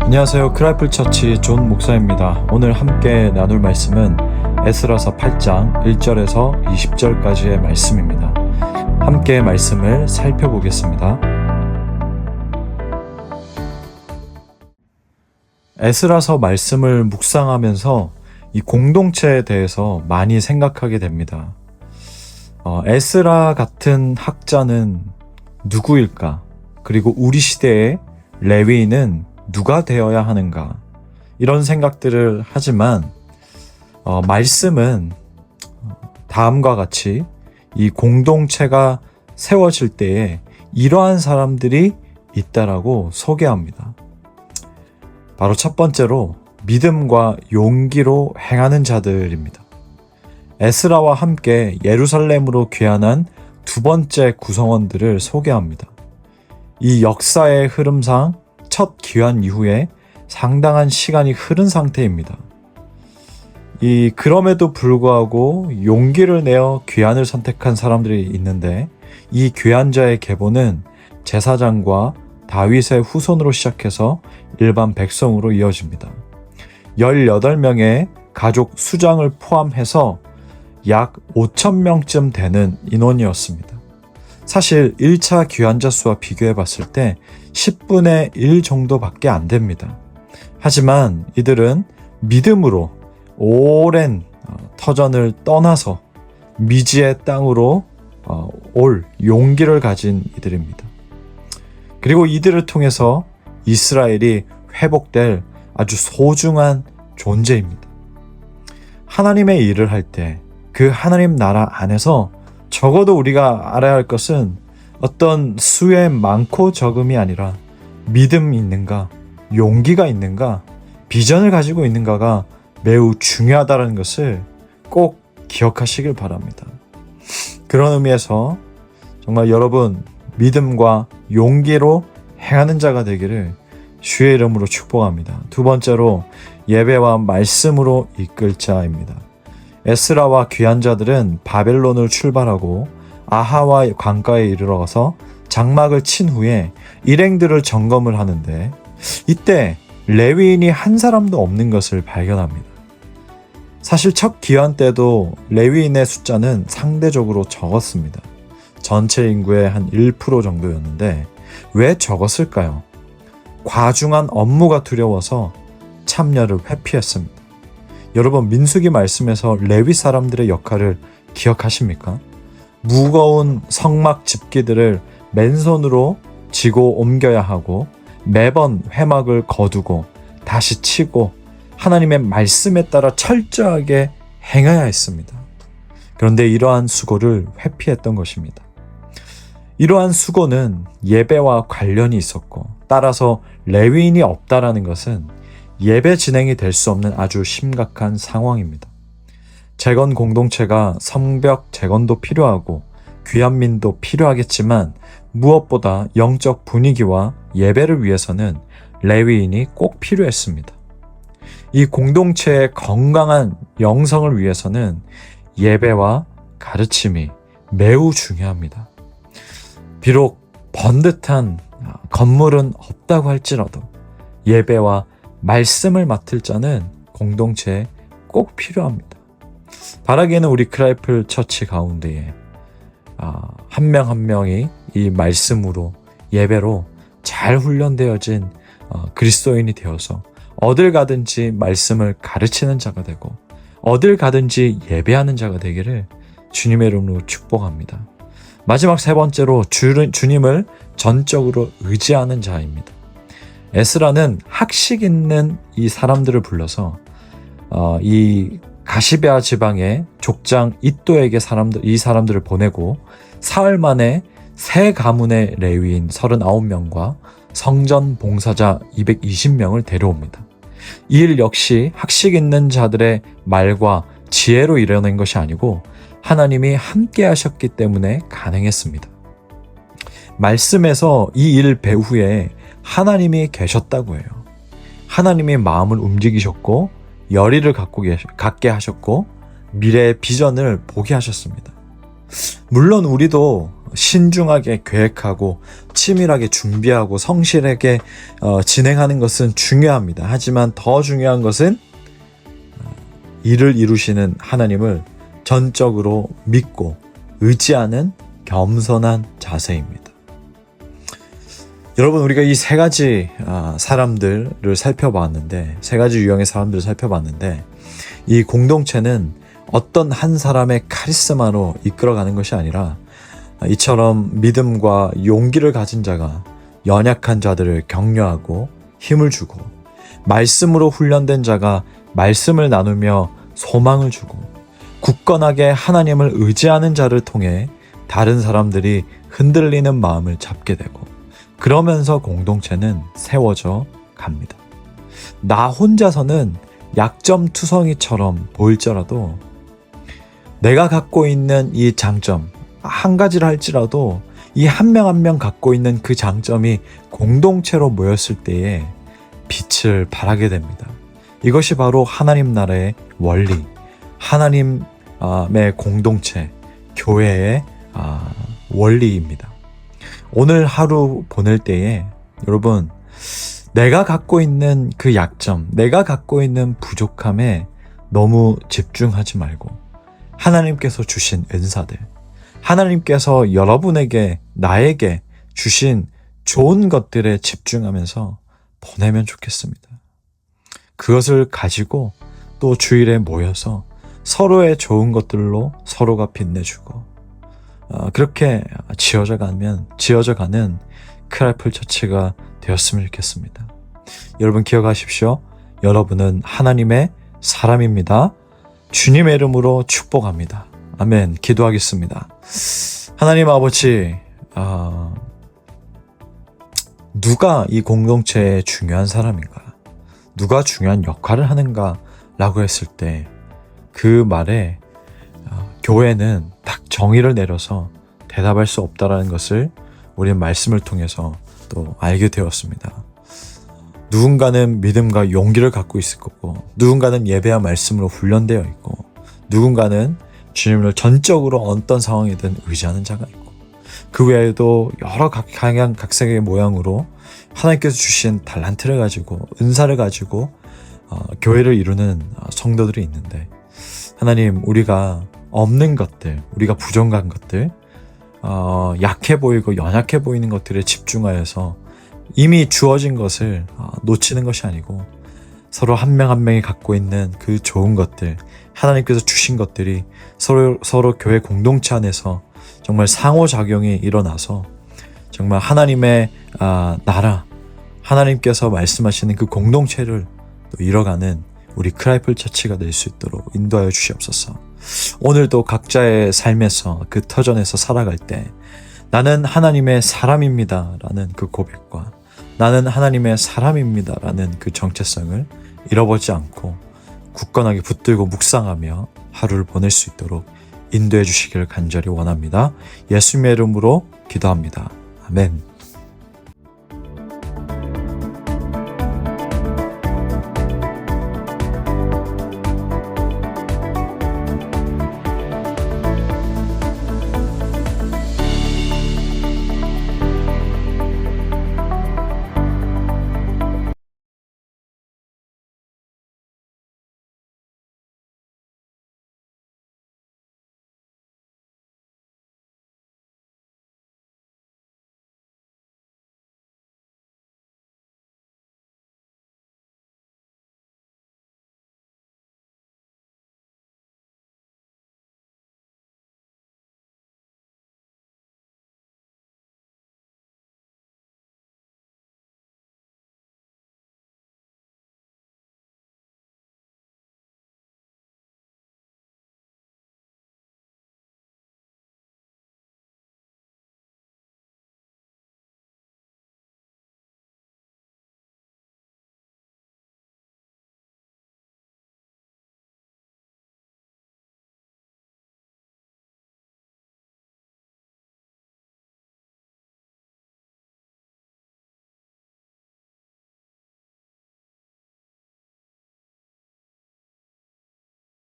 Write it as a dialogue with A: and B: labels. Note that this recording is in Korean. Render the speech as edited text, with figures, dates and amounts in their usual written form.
A: 안녕하세요. 크라이플 처치 존 목사입니다. 오늘 함께 나눌 말씀은 에스라서 8장 1절에서 20절까지의 말씀입니다. 함께 말씀을 살펴보겠습니다. 에스라서 말씀을 묵상하면서 이 공동체에 대해서 많이 생각하게 됩니다. 에스라 같은 학자는 누구일까? 그리고 우리 시대의 레위인은 누가 되어야 하는가? 이런 생각들을 하지만 말씀은 다음과 같이 이 공동체가 세워질 때에 이러한 사람들이 있다라고 소개합니다. 바로 첫 번째로 믿음과 용기로 행하는 자들입니다. 에스라와 함께 예루살렘으로 귀환한 두 번째 구성원들을 소개합니다. 이 역사의 흐름상 첫 귀환 이후에 상당한 시간이 흐른 상태입니다. 그럼에도 불구하고 용기를 내어 귀환을 선택한 사람들이 있는데 이 귀환자의 계보는 제사장과 다윗의 후손으로 시작해서 일반 백성으로 이어집니다. 18명의 가족 수장을 포함해서 약 5,000명쯤 되는 인원이었습니다. 사실 1차 귀환자 수와 비교해 봤을 때 10분의 1 정도밖에 안 됩니다. 하지만 이들은 믿음으로 오랜 터전을 떠나서 미지의 땅으로 올 용기를 가진 이들입니다. 그리고 이들을 통해서 이스라엘이 회복될 아주 소중한 존재입니다. 하나님의 일을 할 때 그 하나님 나라 안에서 적어도 우리가 알아야 할 것은 어떤 수의 많고 적음이 아니라 믿음이 있는가, 용기가 있는가, 비전을 가지고 있는가가 매우 중요하다는 것을 꼭 기억하시길 바랍니다. 그런 의미에서 정말 여러분 믿음과 용기로 행하는 자가 되기를 주의 이름으로 축복합니다. 두 번째로 예배와 말씀으로 이끌 자입니다. 에스라와 귀환자들은 바벨론을 출발하고 아하와 강가에 이르러서 장막을 친 후에 일행들을 점검을 하는데 이때 레위인이 한 사람도 없는 것을 발견합니다. 사실 첫 귀환 때도 레위인의 숫자는 상대적으로 적었습니다. 전체 인구의 한 1% 정도였는데 왜 적었을까요? 과중한 업무가 두려워서 참여를 회피했습니다. 여러분 민수기 말씀에서 레위 사람들의 역할을 기억하십니까? 무거운 성막 집기들을 맨손으로 지고 옮겨야 하고 매번 회막을 거두고 다시 치고 하나님의 말씀에 따라 철저하게 행해야 했습니다. 그런데 이러한 수고를 회피했던 것입니다. 이러한 수고는 예배와 관련이 있었고 따라서 레위인이 없다라는 것은 예배 진행이 될 수 없는 아주 심각한 상황입니다. 재건 공동체가 성벽 재건도 필요하고 귀환민도 필요하겠지만 무엇보다 영적 분위기와 예배를 위해서는 레위인이 꼭 필요했습니다. 이 공동체의 건강한 영성을 위해서는 예배와 가르침이 매우 중요합니다. 비록 번듯한 건물은 없다고 할지라도 예배와 말씀을 맡을 자는 공동체에 꼭 필요합니다. 바라기에는 우리 크라이플 처치 가운데에 한 명 한 명이 이 말씀으로 예배로 잘 훈련되어진 그리스도인이 되어서 어딜 가든지 말씀을 가르치는 자가 되고 어딜 가든지 예배하는 자가 되기를 주님의 이름으로 축복합니다. 마지막 세 번째로 주님을 전적으로 의지하는 자입니다. 에스라는 학식 있는 이 사람들을 불러서 이 가시베아 지방의 족장 이또에게 이 사람들을 보내고 사흘 만에 세 가문의 레위인 39명과 성전 봉사자 220명을 데려옵니다. 이 일 역시 학식 있는 자들의 말과 지혜로 이뤄낸 것이 아니고 하나님이 함께 하셨기 때문에 가능했습니다. 말씀에서 이 일 배후에 하나님이 계셨다고 해요. 하나님이 마음을 움직이셨고 열의를 갖게 하셨고 미래의 비전을 보게 하셨습니다. 물론 우리도 신중하게 계획하고 치밀하게 준비하고 성실하게 진행하는 것은 중요합니다. 하지만 더 중요한 것은 일을 이루시는 하나님을 전적으로 믿고 의지하는 겸손한 자세입니다. 여러분, 우리가 이 세 가지 사람들을 살펴봤는데, 세 가지 유형의 사람들을 살펴봤는데, 이 공동체는 어떤 한 사람의 카리스마로 이끌어가는 것이 아니라 이처럼 믿음과 용기를 가진 자가 연약한 자들을 격려하고 힘을 주고, 말씀으로 훈련된 자가 말씀을 나누며 소망을 주고, 굳건하게 하나님을 의지하는 자를 통해 다른 사람들이 흔들리는 마음을 잡게 되고, 그러면서 공동체는 세워져 갑니다. 나 혼자서는 약점투성이처럼 보일지라도 내가 갖고 있는 이 장점 한 가지를 할지라도 이 한 명 한 명 갖고 있는 그 장점이 공동체로 모였을 때에 빛을 발하게 됩니다. 이것이 바로 하나님 나라의 원리, 하나님의 공동체, 교회의 원리입니다. 오늘 하루 보낼 때에 여러분, 내가 갖고 있는 그 약점, 내가 갖고 있는 부족함에 너무 집중하지 말고 하나님께서 주신 은사들, 하나님께서 여러분에게, 나에게 주신 좋은 것들에 집중하면서 보내면 좋겠습니다. 그것을 가지고 또 주일에 모여서 서로의 좋은 것들로 서로가 빛내주고, 그렇게 지어져 가는 크라이플 처치가 되었으면 좋겠습니다. 여러분 기억하십시오. 여러분은 하나님의 사람입니다. 주님의 이름으로 축복합니다. 아멘. 기도하겠습니다. 하나님 아버지, 누가 이 공동체의 중요한 사람인가? 누가 중요한 역할을 하는가? 라고 했을 때 그 말에 교회는 딱 정의를 내려서 대답할 수 없다라는 것을 우리는 말씀을 통해서 또 알게 되었습니다. 누군가는 믿음과 용기를 갖고 있을 거고, 누군가는 예배와 말씀으로 훈련되어 있고, 누군가는 주님을 전적으로 어떤 상황이든 의지하는 자가 있고, 그 외에도 여러 각색의 모양으로 하나님께서 주신 달란트를 가지고, 은사를 가지고 교회를 이루는 성도들이 있는데, 하나님, 우리가 없는 것들, 우리가 부족한 것들, 약해 보이고 연약해 보이는 것들에 집중하여서 이미 주어진 것을 놓치는 것이 아니고, 서로 한 명 한 명이 갖고 있는 그 좋은 것들, 하나님께서 주신 것들이 서로 교회 공동체 안에서 정말 상호작용이 일어나서 정말 하나님의 나라, 하나님께서 말씀하시는 그 공동체를 또 이뤄가는 우리 크라이플 처치가 될 수 있도록 인도하여 주시옵소서. 오늘도 각자의 삶에서 그 터전에서 살아갈 때 나는 하나님의 사람입니다 라는 그 고백과 나는 하나님의 사람입니다 라는 그 정체성을 잃어버리지 않고 굳건하게 붙들고 묵상하며 하루를 보낼 수 있도록 인도해 주시기를 간절히 원합니다. 예수님의 이름으로 기도합니다. 아멘.